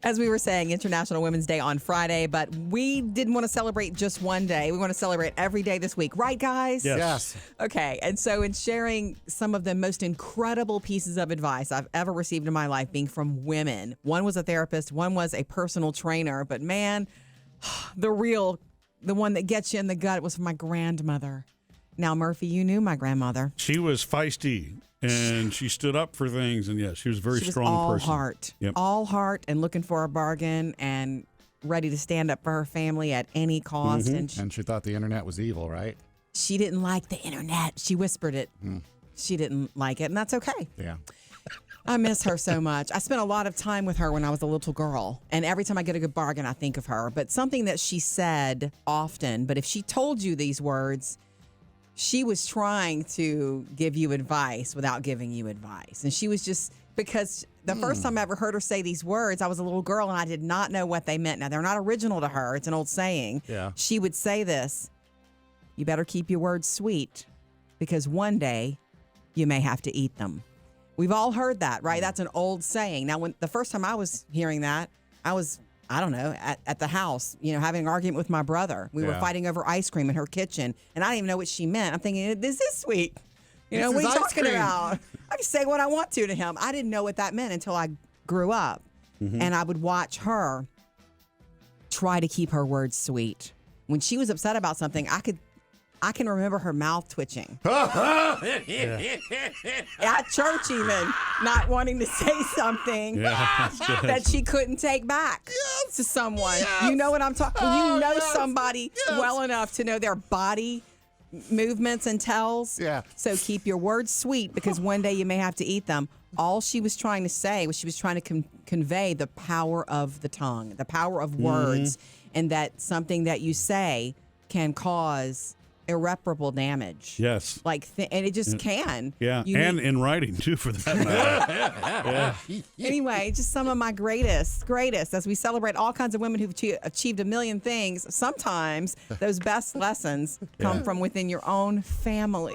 As we were saying, International Women's Day on Friday, but we didn't want to celebrate just one day. We want to celebrate every day this week. Right, guys? Yes. Okay. And so in sharing some of the most incredible pieces of advice I've ever received in my life being from women, one was a therapist, one was a personal trainer, but man, the one that gets you in the gut was from my grandmother. Now, Murphy, you knew my grandmother. She was feisty. And she stood up for things, and yes, she was a very strong all person. Heart, yep. all heart, and looking for a bargain, and ready to stand up for her family at any cost. Mm-hmm. And she thought the internet was evil, right? She didn't like the internet. She whispered it. She didn't like it, and that's okay. Yeah. I miss her so much. I spent a lot of time with her when I was a little girl, and every time I get a good bargain, I think of her. But something that she said often, but if she told you these words, she was trying to give you advice without giving you advice. And she was just, because the first time I ever heard her say these words, I was a little girl and I did not know what they meant. Now, they're not original to her. It's an old saying. Yeah. She would say this, you better keep your words sweet because one day you may have to eat them. We've all heard that, right? That's an old saying. Now, when the first time I was hearing that, I was, I don't know, at the house, having an argument with my brother. We were fighting over ice cream in her kitchen, and I didn't even know what she meant. I'm thinking, this is sweet. What are you talking about? I can say what I want to him. I didn't know what that meant until I grew up, and I would watch her try to keep her words sweet. When she was upset about something, I can remember her mouth twitching. At church even, not wanting to say something that she couldn't take back to someone. You know what I'm talking about? You know somebody well enough to know their body movements and tells. Yeah. So keep your words sweet because one day you may have to eat them. All she was trying to say was she was trying to convey the power of the tongue, the power of words, and that something that you say can cause irreparable damage. Yes. And it just can. Yeah. And in writing, too, for that matter. Anyway, just some of my greatest, as we celebrate all kinds of women who've achieved a million things, sometimes those best lessons come from within your own family.